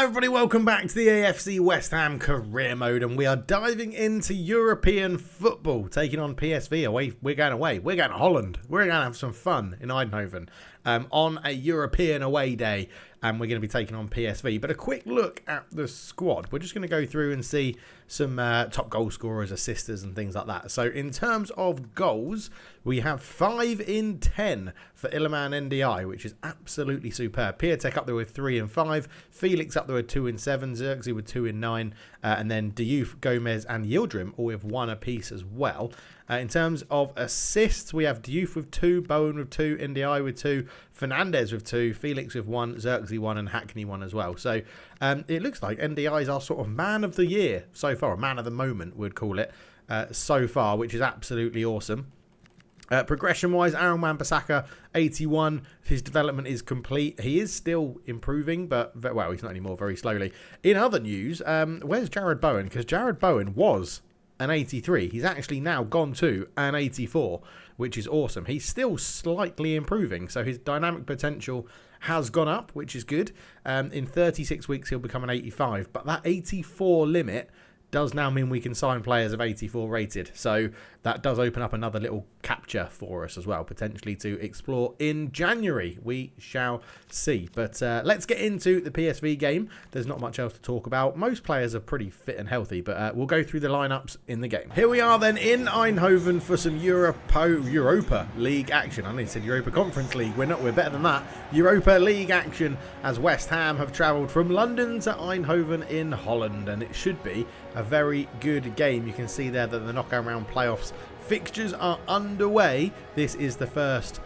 everybody, welcome back to the AFC West Ham career mode, and we are diving into European football, taking on PSV away. We're going to Holland. We're going to have some fun in Eindhoven on a European away day, and we're going to be taking on PSV. But a quick look at the squad. We're just going to go through and see some top goal scorers, assisters and things like that. So in terms of goals, we have 5 in 10 for Iliman Ndiaye, which is absolutely superb. Piatek up there with 3 in 5, Felix up there with 2 in 7, Zirkzee with 2 in 9, and then Diouf, Gomez and Yildirim all with 1 apiece as well. In terms of assists, we have Diouf with 2, Bowen with 2, Ndiaye with 2, Fernandez with 2, Felix with 1, Zirkzee 1 and Hackney 1 as well. So it looks like Ndiaye is our sort of man of the year so far, a man of the moment we'd call it so far, which is absolutely awesome. Progression-wise, Aaron Wan-Bissaka, 81. His development is complete. He is still improving, but, well, he's not anymore, very slowly. In other news, where's Jarrod Bowen? Because Jarrod Bowen was an 83. He's actually now gone to an 84, which is awesome. He's still slightly improving, so his dynamic potential has gone up, which is good. In 36 weeks, he'll become an 85, but that 84 limit does now mean we can sign players of 84 rated. So that does open up another little capture for us as well, potentially to explore in January. We shall see. But let's get into the PSV game. There's not much else to talk about. Most players are pretty fit and healthy, but we'll go through the lineups in the game. Here we are then in Eindhoven for some Europa League action. I nearly said Europa Conference League. We're better than that. Europa League action, as West Ham have travelled from London to Eindhoven in Holland, and it should be a very good game. You can see there that the knockout round playoffs fixtures are underway. This is the first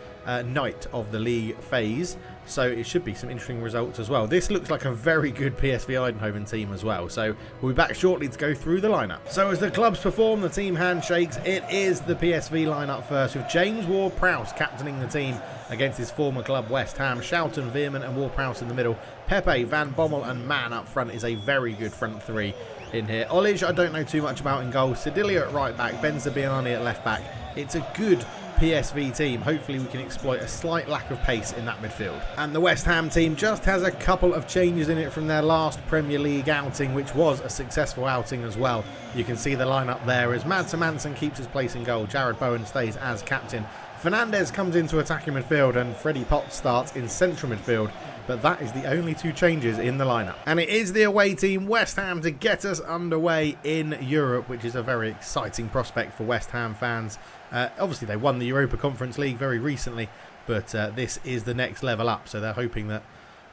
night of the league phase, so it should be some interesting results as well. This looks like a very good PSV Eindhoven team as well, so we'll be back shortly to go through the lineup. So as the clubs perform the team handshakes, it is the PSV lineup first, with James Ward-Prowse captaining the team against his former club West Ham. Schouten, Veerman and Ward-Prowse in the middle. Pepe, Van Bommel and Mann up front is a very good front three in here. Olic, I don't know too much about in goal. Sedilia at right back, Benzabiani at left back. It's a good PSV team. Hopefully we can exploit a slight lack of pace in that midfield. And the West Ham team just has a couple of changes in it from their last Premier League outing, which was a successful outing as well. You can see the lineup there as Mads Manson keeps his place in goal. Jarrod Bowen stays as captain. Fernandez comes into attacking midfield and Freddie Potts starts in central midfield. But that is the only 2 changes in the lineup. And it is the away team, West Ham, to get us underway in Europe, which is a very exciting prospect for West Ham fans. Obviously, they won the Europa Conference League very recently, but this is the next level up. So they're hoping that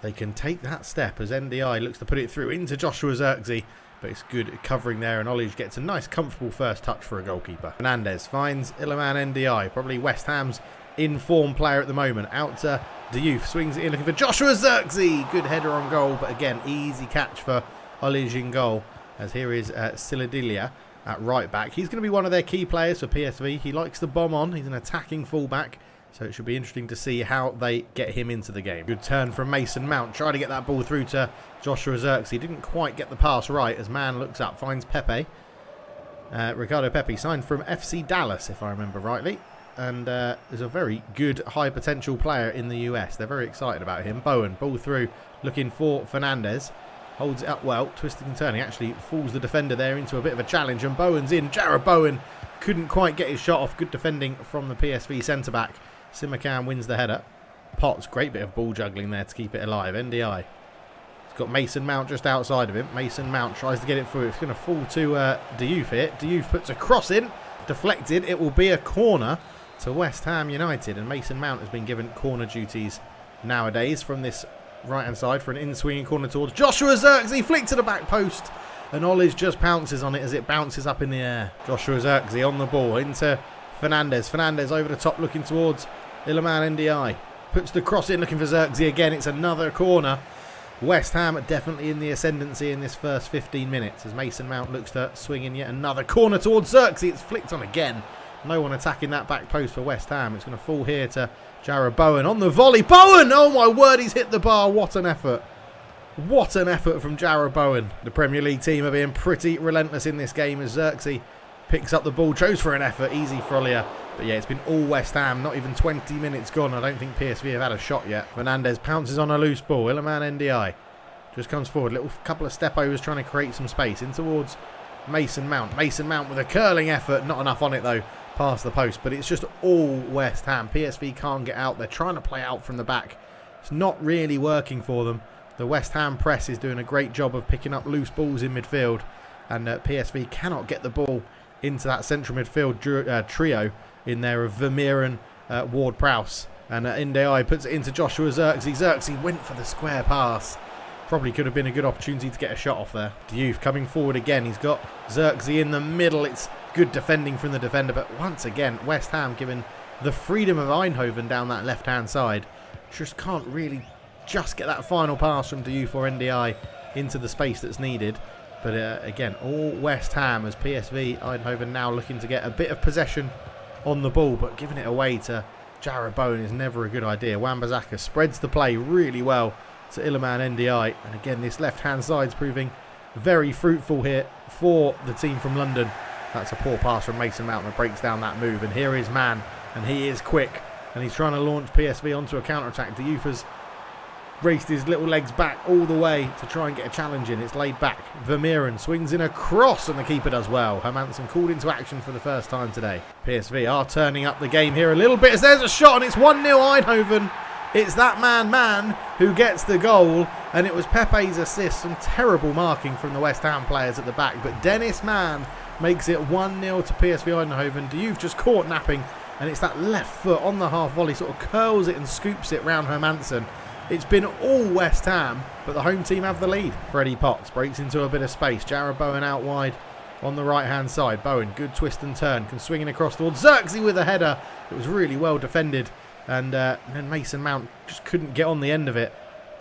they can take that step as Ndiaye looks to put it through into Joshua Zirkzee. But it's good covering there, and Olic gets a nice, comfortable first touch for a goalkeeper. Fernandez finds Iliman Ndiaye, probably West Ham's in-form player at the moment. Out to Diouf, swings it in looking for Joshua Zirkzee. Good header on goal, but again, easy catch for Olic in goal. As here is Silidilia at right back. He's going to be one of their key players for PSV. He likes the bomb on. He's an attacking fullback. So it should be interesting to see how they get him into the game. Good turn from Mason Mount. Trying to get that ball through to Joshua Zirkzee. Didn't quite get the pass right as Mann looks up. Finds Pepe. Ricardo Pepe signed from FC Dallas, if I remember rightly. And is a very good high potential player in the US. They're very excited about him. Bowen, ball through. Looking for Fernandez. Holds it up well. Twisting and turning. Actually fools the defender there into a bit of a challenge. And Bowen's in. Jarrod Bowen couldn't quite get his shot off. Good defending from the PSV centre-back. Simakan wins the header. Potts, great bit of ball juggling there to keep it alive. Ndiaye. He's got Mason Mount just outside of him. Mason Mount tries to get it through. It's going to fall to Diouf here. Diouf puts a cross in. Deflected. It will be a corner to West Ham United. And Mason Mount has been given corner duties nowadays from this right-hand side for an in-swinging corner towards Joshua Zirkzee. Flick to the back post. And Olic just pounces on it as it bounces up in the air. Joshua Zirkzee on the ball into Fernandez. Fernandez over the top looking towards Iliman Ndiaye. Puts the cross in looking for Zirkzee again. It's another corner. West Ham are definitely in the ascendancy in this first 15 minutes as Mason Mount looks to swing in yet another corner towards Zirkzee. It's flicked on again. No one attacking that back post for West Ham. It's going to fall here to Jarrod Bowen on the volley. Bowen! Oh my word, he's hit the bar. What an effort. What an effort from Jarrod Bowen. The Premier League team are being pretty relentless in this game as Zirkzee picks up the ball, goes for an effort, easy for Ollia. But yeah, it's been all West Ham, not even 20 minutes gone. I don't think PSV have had a shot yet. Fernandez pounces on a loose ball. Iliman Ndiaye Just comes forward. Little couple of step overs trying to create some space. In towards Mason Mount. Mason Mount with a curling effort. Not enough on it though. Past the post. But it's just all West Ham. PSV can't get out. They're trying to play out from the back. It's not really working for them. The West Ham press is doing a great job of picking up loose balls in midfield. And PSV cannot get the ball into that central midfield trio in there of Vermeeren, Ward-Prowse. And Ndiaye puts it into Joshua Zirkzee. Zirkzee went for the square pass. Probably could have been a good opportunity to get a shot off there. Diouf coming forward again. He's got Zirkzee in the middle. It's good defending from the defender. But once again, West Ham given the freedom of Eindhoven down that left-hand side. Just can't really just get that final pass from Diouf or Ndiaye into the space that's needed. But again, all West Ham as PSV Eindhoven now looking to get a bit of possession on the ball. But giving it away to Jared Bowen is never a good idea. Wan-Bissaka spreads the play really well to Iliman Ndiaye. And again, this left-hand side's proving very fruitful here for the team from London. That's a poor pass from Mason Mount that breaks down that move. And here is Man, and he is quick. And he's trying to launch PSV onto a counter-attack. Diouf has raced his little legs back all the way to try and get a challenge in. It's laid back. Vermeeren swings in a cross, and the keeper does well. Hermansen called into action for the first time today. PSV are turning up the game here a little bit as there's a shot, and it's 1-0 Eindhoven. It's that Man who gets the goal, and it was Pepe's assist. Some terrible marking from the West Ham players at the back, but Dennis Mann makes it 1-0 to PSV Eindhoven. Diouf just caught napping, and it's that left foot on the half volley, sort of curls it and scoops it round Hermansen. It's been all West Ham, but the home team have the lead. Freddie Potts breaks into a bit of space. Jared Bowen out wide on the right-hand side. Bowen, good twist and turn, can swing it across towards Zirkzee with a header. It was really well defended, and then Mason Mount just couldn't get on the end of it.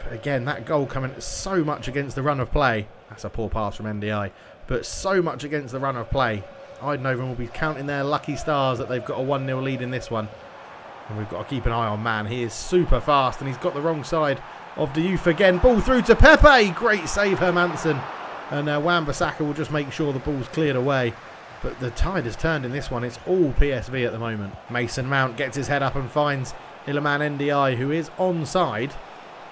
But again, that goal coming so much against the run of play. That's a poor pass from NDI, but so much against the run of play. Eindhoven will be counting their lucky stars that they've got a 1-0 lead in this one. And we've got to keep an eye on Man. He is super fast, and he's got the wrong side of Diouf again. Ball through to Pepe. Great save, Hermansen. And Wan-Bissaka will just make sure the ball's cleared away. But the tide has turned in this one. It's all PSV at the moment. Mason Mount gets his head up and finds Iliman Ndiaye, who is onside.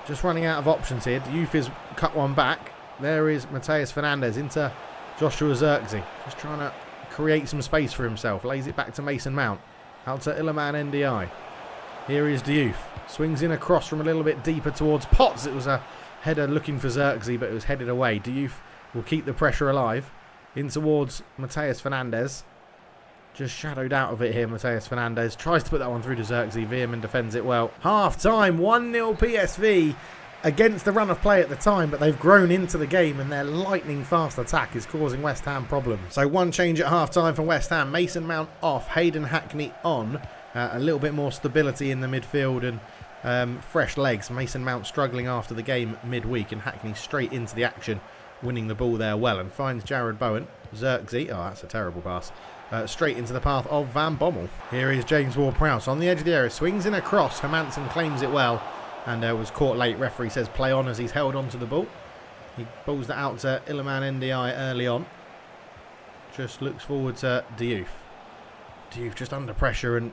Just running out of options here. Diouf has cut one back. There is Mateus Fernandes into Joshua Zirkzee. Just trying to create some space for himself. Lays it back to Mason Mount. Out to Iliman Ndiaye. Here is Diouf. Swings in across from a little bit deeper towards Potts. It was a header looking for Zirkzee, but it was headed away. Diouf will keep the pressure alive. In towards Mateus Fernandes. Just shadowed out of it here, Mateus Fernandes. Tries to put that one through to Zirkzee. Veerman defends it well. Half time, 1-0 PSV against the run of play at the time, but they've grown into the game and their lightning fast attack is causing West Ham problems. So one change at half time for West Ham. Mason Mount off, Hayden Hackney on. A little bit more stability in the midfield and fresh legs. Mason Mount struggling after the game midweek, and Hackney straight into the action, winning the ball there well, and finds Jared Bowen. Zirkzee, oh that's a terrible pass, straight into the path of Van Bommel. Here is James Ward-Prowse on the edge of the area, swings in a cross. Hermansen claims it well and was caught late. Referee says play on as he's held onto the ball. He balls that out to Iliman Ndiaye early on. Just looks forward to Diouf. Diouf just under pressure, and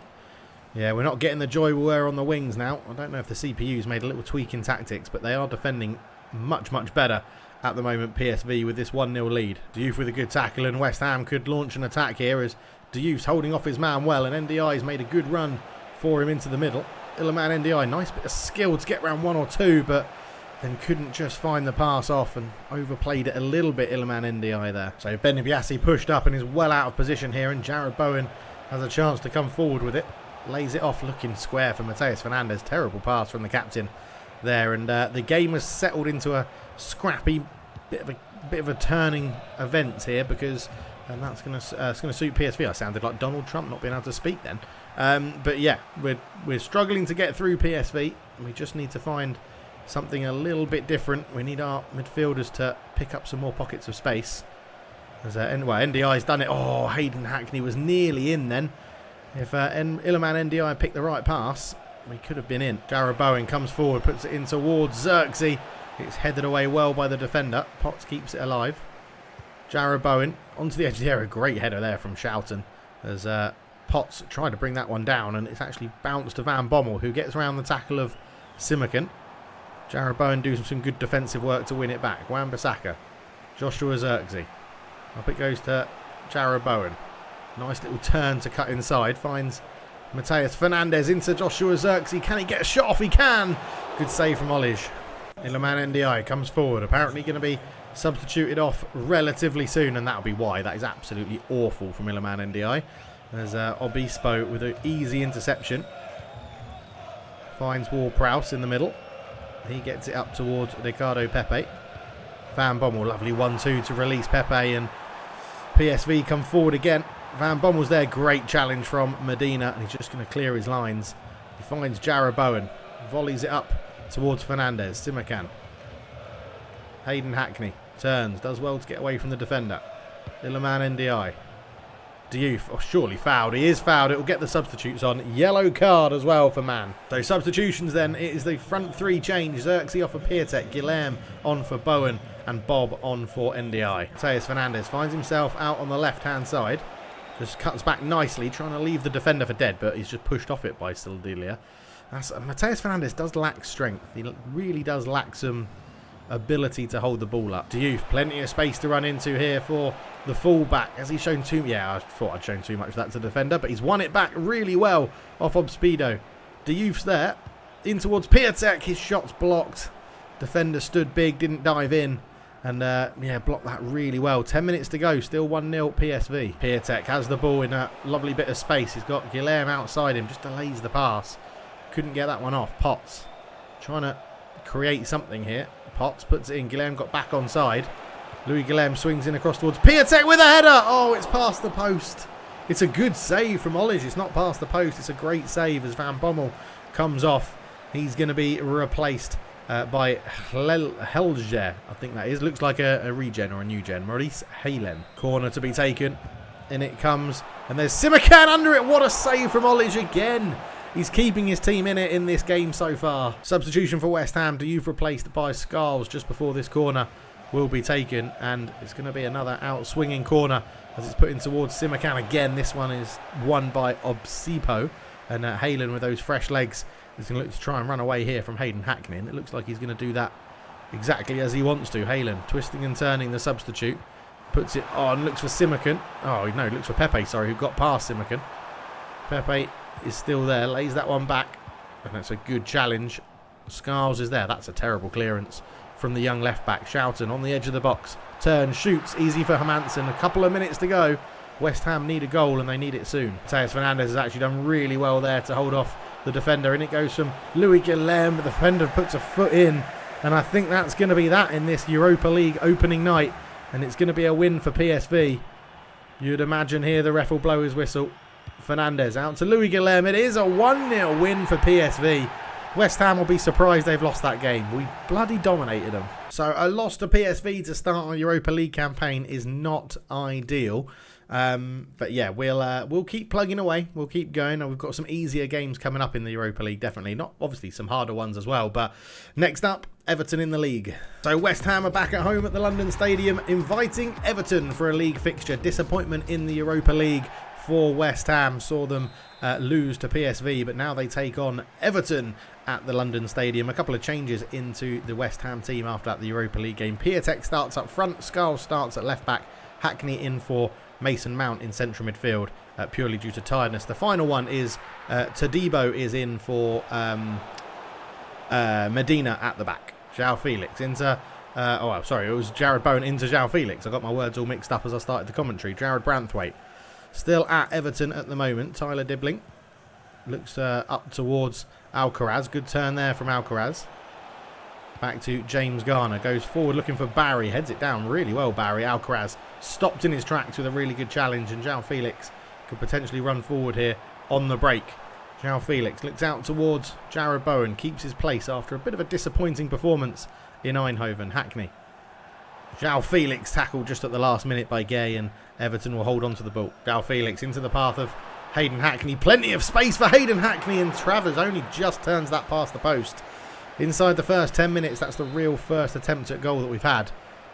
yeah, we're not getting the joy we were on the wings now. I don't know if the CPU's made a little tweak in tactics, but they are defending much, much better at the moment, PSV, with this 1-0 lead. Diouf with a good tackle, and West Ham could launch an attack here as Diouf's holding off his man well, and NDI's made a good run for him into the middle. Iliman Ndiaye, nice bit of skill to get around one or two, but then couldn't just find the pass off and overplayed it a little bit, Iliman Ndiaye there. So Ben Biassi pushed up and is well out of position here, and Jared Bowen has a chance to come forward with it. Lays it off looking square for Mateus Fernandes. Terrible pass from the captain there, and the game has settled into a scrappy bit of a turning event here, because and that's going to suit PSV. I sounded like Donald Trump not being able to speak then. But yeah, we're struggling to get through PSV. We just need to find something a little bit different. We need our midfielders to pick up some more pockets of space. As NDI's done it. Oh, Hayden Hackney was nearly in then. If Iliman Ndiaye picked the right pass, we could have been in. Jared Bowen comes forward, puts it in towards Zirkzee. It's headed away well by the defender. Potts keeps it alive. Jared Bowen onto the edge of the area. Great header there from Schouten as Potts tried to bring that one down, and it's actually bounced to Van Bommel, who gets around the tackle of Simakan. Jared Bowen do some good defensive work to win it back. Wan-Bissaka. Joshua Zirkzee. Up it goes to Jared Bowen. Nice little turn to cut inside. Finds Mateus Fernandes into Joshua Zirkzee. Can he get a shot off? He can. Good save from Olij. Iliman Ndiaye comes forward. Apparently going to be substituted off relatively soon, and that'll be why. That is absolutely awful from Iliman Ndiaye. There's Obispo with an easy interception. Finds Ward-Prowse in the middle. He gets it up towards Ricardo Pepe. Van Bommel, lovely 1-2 to release Pepe, and PSV come forward again. Van Bommel's there, great challenge from Medina, and he's just going to clear his lines. He finds Jared Bowen, volleys it up towards Fernandes. Simakan. Hayden Hackney turns, does well to get away from the defender. Iliman Ndiaye. Diouf, oh, surely fouled. He is fouled. It will get the substitutes on. Yellow card as well for Man. So substitutions then. It is the front three change. Zirkzee off for Piatek. Guilherme on for Bowen. And Bob on for Ndiaye. Mateus Fernandes finds himself out on the left-hand side. Just cuts back nicely, trying to leave the defender for dead, but he's just pushed off it by Sildilia. Mateus Fernandes does lack strength. He really does lack some ability to hold the ball up. Diouf, plenty of space to run into here for the fullback. Has he shown too... Yeah, I thought I'd shown too much of that to the defender, but he's won it back really well off Obspido. Diouf's there. In towards Piatek. His shot's blocked. Defender stood big, didn't dive in. And, yeah, blocked that really well. 10 minutes to go. Still 1-0 PSV. Piatek has the ball in a lovely bit of space. He's got Guilherme outside him. Just delays the pass. Couldn't get that one off. Potts trying to create something here. Potts puts it in. Guilherme got back on side. Louis Guilherme swings in across towards Piatek with a header. Oh, it's past the post. It's a good save from Olij. It's not past the post. It's a great save as Van Bommel comes off. He's going to be replaced by Helge. I think that is. Looks like a regen or a new gen. Maurice Halen. Corner to be taken. In it comes. And there's Simakan under it. What a save from Olij again. He's keeping his team in it in this game so far. Substitution for West Ham. Diouf replaced by Scarles just before this corner will be taken. And it's going to be another out-swinging corner as it's put in towards Simakan again. This one is won by Obsipo. And Halen with those fresh legs is going to look to try and run away here from Hayden Hackney. And it looks like he's going to do that exactly as he wants to. Halen twisting and turning the substitute. Puts it on, looks for Simakan. Oh, no, looks for Pepe, sorry, who got past Simakan. Pepe is still there, lays that one back, and that's a good challenge. Scarles is there. That's a terrible clearance from the young left back. Schouten on the edge of the box, turns, shoots, easy for Hermansen. A couple of minutes to go. West Ham need a goal, and they need it soon. Mateus Fernandes has actually done really well there to hold off the defender, and it goes from Louis Guilherme. The defender puts a foot in, and I think that's going to be that in this Europa League opening night, and it's going to be a win for PSV. You'd imagine here the ref will blow his whistle. Fernandes out to Louis Guilherme. It is a 1-0 win for PSV. West Ham will be surprised they've lost that game. We bloody dominated them. So a loss to PSV to start our Europa League campaign is not ideal. But yeah, we'll keep plugging away. We'll keep going. We've got some easier games coming up in the Europa League, definitely. Not obviously some harder ones as well. But next up, Everton in the league. So West Ham are back at home at the London Stadium, inviting Everton for a league fixture. Disappointment in the Europa League for West Ham. Saw them lose to PSV, but now they take on Everton at the London Stadium. A couple of changes into the West Ham team after the Europa League game. Piatek starts up front. Scarles starts at left back. Hackney in for Mason Mount in central midfield, purely due to tiredness. The final one is Todibo is in for Medina at the back. João Felix into... it was Jared Bowen into João Felix. I got my words all mixed up as I started the commentary. Jared Branthwaite still at Everton at the moment. Tyler Dibbling looks up towards Alcaraz. Good turn there from Alcaraz. Back to James Garner. Goes forward looking for Barry. Heads it down really well, Barry. Alcaraz stopped in his tracks with a really good challenge. And João Felix could potentially run forward here on the break. João Felix looks out towards Jared Bowen. Keeps his place after a bit of a disappointing performance in Eindhoven. Hackney. João Felix tackled just at the last minute by Gay, and Everton will hold on to the ball. João Felix into the path of Hayden Hackney. Plenty of space for Hayden Hackney, and Travers only just turns that past the post. Inside the first 10 minutes, that's the real first attempt at goal that we've had.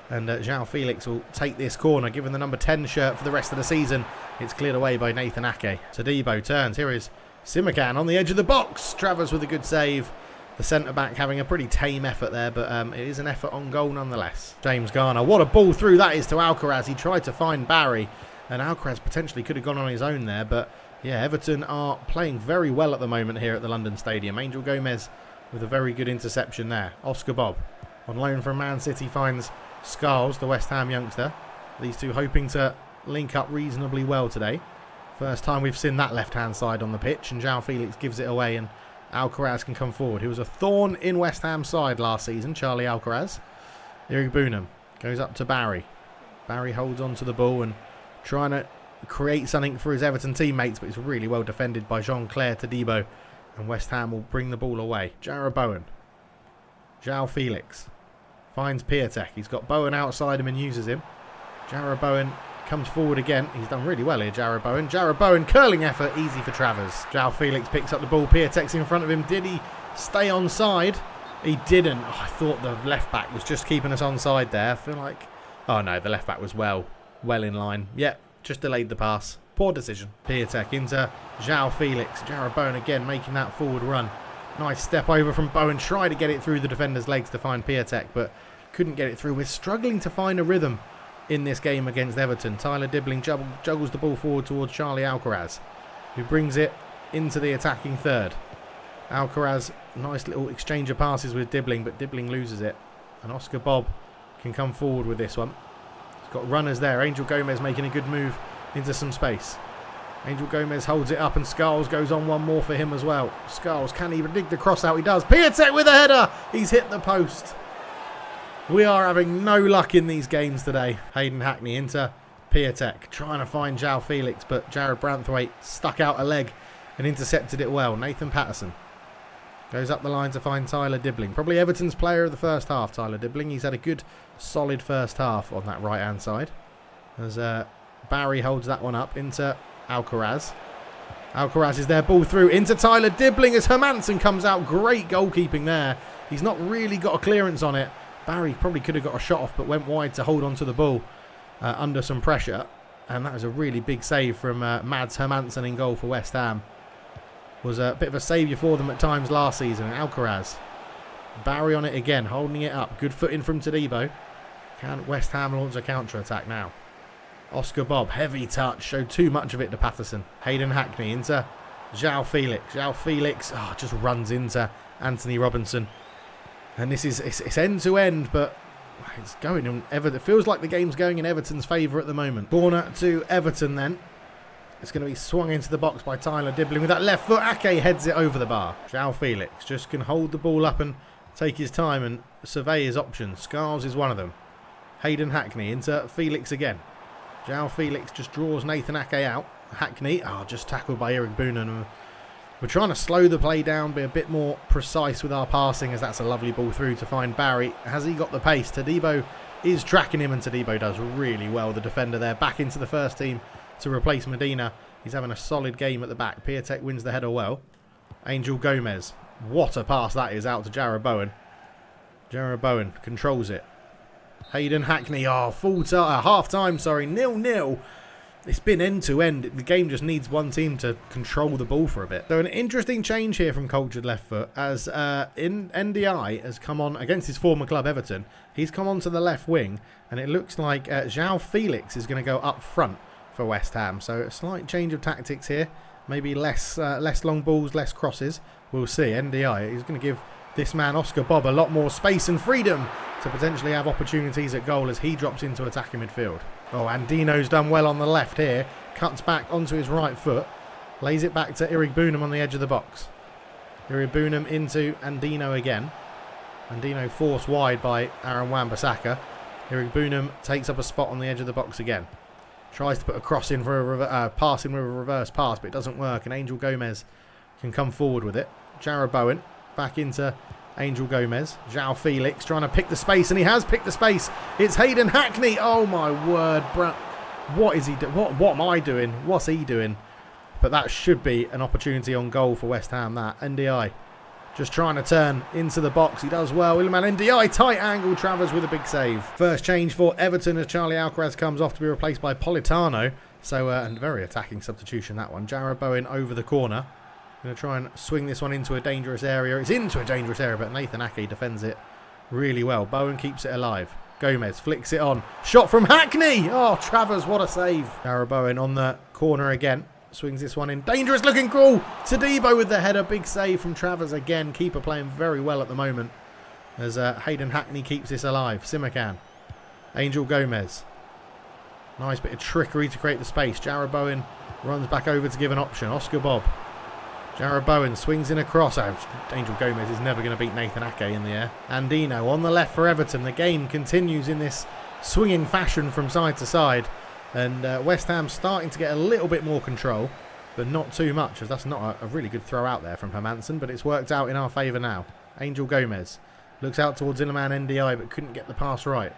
And João Felix will take this corner, given the number 10 shirt for the rest of the season. It's cleared away by Nathan Ake. Todibo turns. Here is Simakan on the edge of the box. Travers with a good save. The centre-back having a pretty tame effort there, but it is an effort on goal nonetheless. James Garner, what a ball through that is to Alcaraz. He tried to find Barry, and Alcaraz potentially could have gone on his own there, but yeah, Everton are playing very well at the moment here at the London Stadium. Angel Gomez with a very good interception there. Oscar Bob, on loan from Man City, finds Scarles, the West Ham youngster. These two hoping to link up reasonably well today. First time we've seen that left-hand side on the pitch, and João Felix gives it away, and Alcaraz can come forward. He was a thorn in West Ham's side last season, Charlie Alcaraz. Eric Boonham goes up to Barry. Barry holds on to the ball and trying to create something for his Everton teammates, but it's really well defended by Jean-Claire Todibo, and West Ham will bring the ball away. Jarrod Bowen. João Felix finds Piatek. He's got Bowen outside him and uses him. Jarrod Bowen comes forward again. He's done really well here, Jarrod Bowen. Jarrod Bowen, curling effort, easy for Travers. João Felix picks up the ball. Piatek's in front of him. Did he stay onside? He didn't. Oh, I thought the left back was just keeping us onside there. I feel like, oh no, the left back was well in line. Yep, just delayed the pass. Poor decision. Piatek into João Felix. Jarrod Bowen again making that forward run. Nice step over from Bowen. Tried to get it through the defender's legs to find Piatek, but couldn't get it through. We're struggling to find a rhythm in this game against Everton. Tyler Dibbling juggles the ball forward towards Charlie Alcaraz, who brings it into the attacking third. Alcaraz, nice little exchange of passes with Dibbling, but Dibbling loses it. And Oscar Bob can come forward with this one. He's got runners there. Angel Gomez making a good move into some space. Angel Gomez holds it up, and Scarles goes on one more for him as well. Scarles, can he dig the cross out? He does. Piatek with a header. He's hit the post. We are having no luck in these games today. Hayden Hackney into Piatek, trying to find João Felix, but Jared Branthwaite stuck out a leg and intercepted it well. Nathan Patterson goes up the line to find Tyler Dibbling. Probably Everton's player of the first half, Tyler Dibbling. He's had a good, solid first half on that right-hand side. As Barry holds that one up into Alcaraz. Alcaraz is there, ball through into Tyler Dibbling as Hermansen comes out. Great goalkeeping there. He's not really got a clearance on it. Barry probably could have got a shot off, but went wide to hold on to the ball under some pressure. And that was a really big save from Mads Hermansen in goal for West Ham. Was a bit of a saviour for them at times last season. Alcaraz. Barry on it again, holding it up. Good footing from Todibo. Can West Ham launch a counter-attack now? Oscar Bob, heavy touch. Showed too much of it to Patterson. Hayden Hackney into João Felix. João Felix just runs into Anthony Robinson. And this is, it's end to end, but it's going in Everton. It feels like the game's going in Everton's favour at the moment. Corner to Everton then. It's going to be swung into the box by Tyler Dibbling with that left foot. Ake heads it over the bar. João Felix just can hold the ball up and take his time and survey his options. Scarles is one of them. Hayden Hackney into Felix again. João Felix just draws Nathan Ake out. Hackney, just tackled by Eric Boonen. We're trying to slow the play down, be a bit more precise with our passing, as that's a lovely ball through to find Barry. Has he got the pace? Todibo is tracking him, and Todibo does really well. The defender there back into the first team to replace Medina. He's having a solid game at the back. Piatek wins the header well. Angel Gomez. What a pass that is out to Jarrod Bowen. Jarrod Bowen controls it. Hayden Hackney. Full time, half time, sorry. 0-0. It's been end to end. The game just needs one team to control the ball for a bit. So an interesting change here from Cultured Left Foot, as NDI has come on against his former club Everton. He's come on to the left wing, and it looks like João Felix is going to go up front for West Ham. So a slight change of tactics here. Maybe less long balls, less crosses. We'll see. NDI is going to give this man Oscar Bob a lot more space and freedom to potentially have opportunities at goal as he drops into attacking midfield. Andino's done well on the left here. Cuts back onto his right foot. Lays it back to Eric Boonen on the edge of the box. Eric Boonen into Andino again. Andino forced wide by Aaron Wan-Bissaka. Eric Boonen takes up a spot on the edge of the box again. Tries to put a cross in for a pass in with a reverse pass, but it doesn't work. And Angel Gomez can come forward with it. Jarrod Bowen back into Angel Gomez. João Felix trying to pick the space, and he has picked the space. It's Hayden Hackney. Oh my word, what is he doing? What am I doing? What's he doing? But that should be an opportunity on goal for West Ham. That NDI just trying to turn into the box. He does well. Williman NDI tight angle. Travers with a big save. First change for Everton as Charlie Alcaraz comes off to be replaced by Politano. So a very attacking substitution, that one. Jarrod Bowen over the corner. Going to try and swing this one into a dangerous area. It's into a dangerous area, but Nathan Ake defends it really well. Bowen keeps it alive. Gomez flicks it on. Shot from Hackney. Oh, Travers, what a save. Jarrod Bowen on the corner again. Swings this one in. Dangerous looking goal. Todibo with the header. Big save from Travers again. Keeper playing very well at the moment as Hayden Hackney keeps this alive. Simakan. Angel Gomez. Nice bit of trickery to create the space. Jarrod Bowen runs back over to give an option. Oscar Bob. Jarrod Bowen swings in a cross. Oh, Angel Gomez is never going to beat Nathan Ake in the air. Andino on the left for Everton. The game continues in this swinging fashion from side to side. And West Ham starting to get a little bit more control, but not too much, as that's not a really good throw out there from Hermansen, but it's worked out in our favour now. Angel Gomez looks out towards Iliman NDI, but couldn't get the pass right.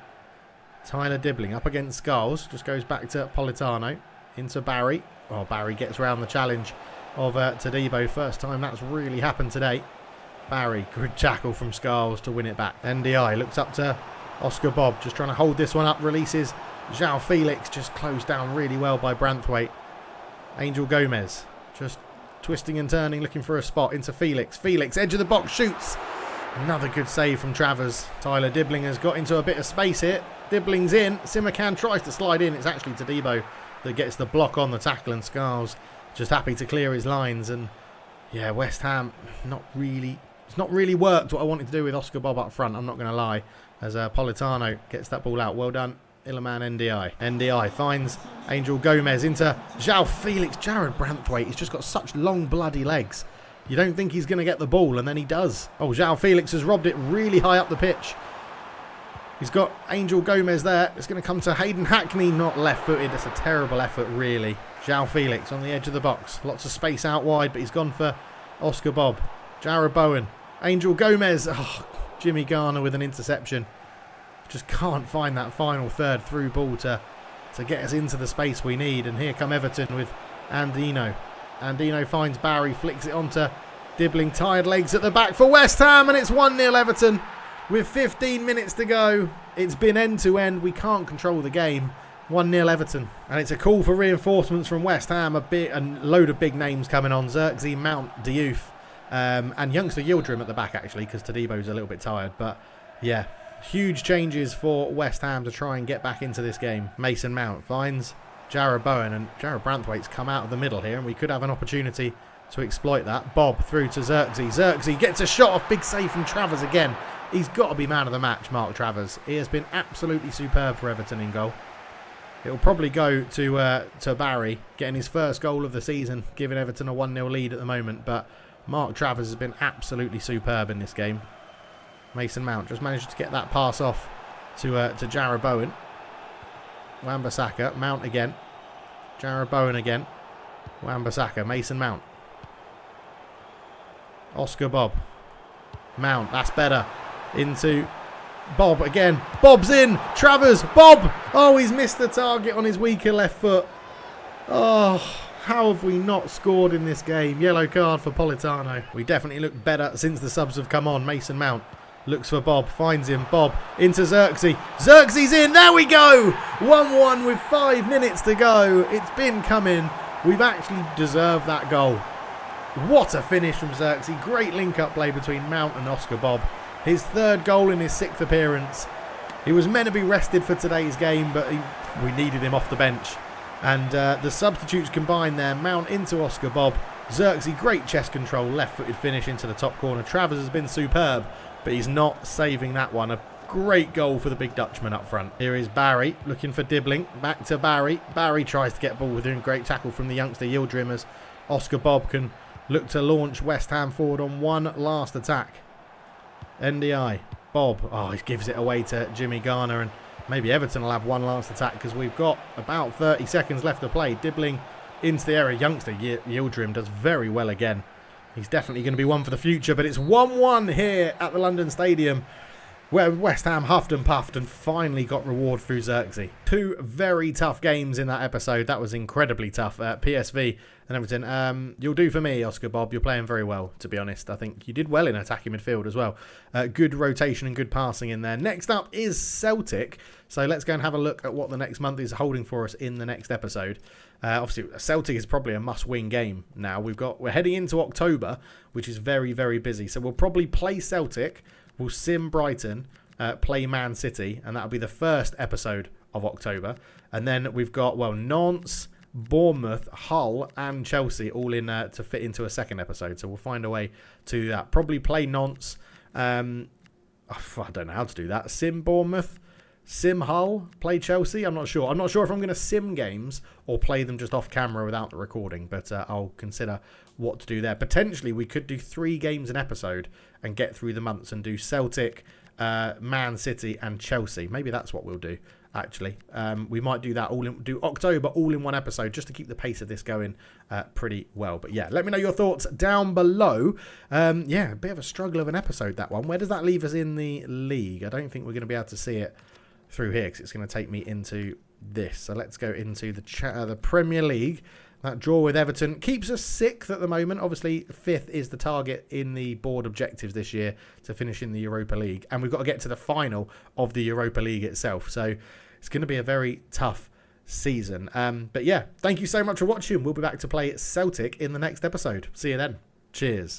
Tyler Dibbling up against Skulls, just goes back to Politano, into Barry. Oh, Barry gets around the challenge of Todibo. First time that's really happened today. Barry, good tackle from Skulls to win it back. NDI looks up to Oscar Bob, just trying to hold this one up, releases João Felix, just closed down really well by Branthwaite. Angel Gomez just twisting and turning, looking for a spot into Felix. Felix, edge of the box, shoots. Another good save from Travers. Tyler Dibbling has got into a bit of space here. Dibbling's in. Simakan tries to slide in. It's actually Todibo that gets the block on the tackle, and Scarles just happy to clear his lines. And yeah, West Ham it's not really worked what I wanted to do with Oscar Bob up front, I'm not going to lie, as Politano gets that ball out. Well done, Iliman NDI. NDI finds Angel Gomez into João Felix. Jarrod Branthwaite, he's just got such long bloody legs. You don't think he's going to get the ball, and then he does. Oh, João Felix has robbed it really high up the pitch. He's got Angel Gomez there. It's going to come to Hayden Hackney, not left-footed. That's a terrible effort, really. João Felix on the edge of the box. Lots of space out wide, but he's gone for Oscar Bob. Jarrod Bowen. Angel Gomez. Oh, Jimmy Garner with an interception. Just can't find that final third through ball to get us into the space we need. And here come Everton with Andino. Andino finds Barry, flicks it onto Dibbling. Tired legs at the back for West Ham, and it's 1-0 Everton. With 15 minutes to go, it's been end-to-end. We can't control the game. 1-0 Everton. And it's a call for reinforcements from West Ham. A load of big names coming on. Xerxes, Mount, Diouf, and youngster Yildirim at the back, actually, because Todibo's a little bit tired. But, yeah, huge changes for West Ham to try and get back into this game. Mason Mount finds Jarrod Bowen, and Jarrod Branthwaite's come out of the middle here, and we could have an opportunity to exploit that. Bob through to Xerxes. Xerxes gets a shot off. Big save from Travers again. He's got to be man of the match, Mark Travers. He has been absolutely superb for Everton in goal. It'll probably go to Barry, getting his first goal of the season, giving Everton a 1-0 lead at the moment. But Mark Travers has been absolutely superb in this game. Mason Mount just managed to get that pass off to Jarrod Bowen. Wan-Bissaka, Mount again. Jarrod Bowen again. Wan-Bissaka, Mason Mount. Oscar Bob. Mount, that's better. Into Bob again. Bob's in. Travers. Bob. Oh, he's missed the target on his weaker left foot. Oh, how have we not scored in this game? Yellow card for Politano. We definitely look better since the subs have come on. Mason Mount looks for Bob. Finds him. Bob into Xerxes. Xerxes in. There we go. 1-1 with 5 minutes to go. It's been coming. We've actually deserved that goal. What a finish from Xerxes. Great link-up play between Mount and Oscar Bob. His third goal in his 6th appearance. He was meant to be rested for today's game, but we needed him off the bench. And the substitutes combined there. Mount into Oscar Bob. Xerxes, great chest control, left-footed finish into the top corner. Travers has been superb, but he's not saving that one. A great goal for the big Dutchman up front. Here is Barry looking for Dibbling. Back to Barry. Barry tries to get ball within. Great tackle from the youngster Yildirim as Oscar Bob can look to launch West Ham forward on one last attack. NDI. Bob. Oh, he gives it away to Jimmy Garner, and maybe Everton will have one last attack because we've got about 30 seconds left to play. Dibbling into the area. Youngster Yildirim does very well again. He's definitely going to be one for the future, but it's 1-1 here at the London Stadium. where West Ham huffed and puffed and finally got reward through Xerxes. 2 very tough games in that episode. That was incredibly tough. PSV and Everton. You'll do for me, Oscar Bob. You're playing very well, to be honest. I think you did well in attacking midfield as well. Good rotation and good passing in there. Next up is Celtic. So let's go and have a look at what the next month is holding for us in the next episode. Obviously, Celtic is probably a must-win game now. We're heading into October, which is very, very busy. So we'll probably play Celtic. We'll sim Brighton, play Man City, and that'll be the first episode of October. And then we've got, Nantes, Bournemouth, Hull, and Chelsea all in to fit into a second episode. So we'll find a way to that. Probably play Nantes. I don't know how to do that. Sim Bournemouth, sim Hull, play Chelsea. I'm not sure. I'm not sure if I'm going to sim games or play them just off camera without the recording, but I'll consider what to do there. Potentially, we could do 3 games an episode and get through the months and do Celtic, Man City, and Chelsea. Maybe that's what we'll do, actually. We might do that do October all in one episode just to keep the pace of this going pretty well. But yeah, let me know your thoughts down below. A bit of a struggle of an episode, that one. Where does that leave us in the league? I don't think we're going to be able to see it through here because it's going to take me into this. So let's go into the Premier League. That draw with Everton keeps us 6th at the moment. Obviously, 5th is the target in the board objectives this year to finish in the Europa League. And we've got to get to the final of the Europa League itself. So it's going to be a very tough season. But yeah, thank you so much for watching. We'll be back to play Celtic in the next episode. See you then. Cheers.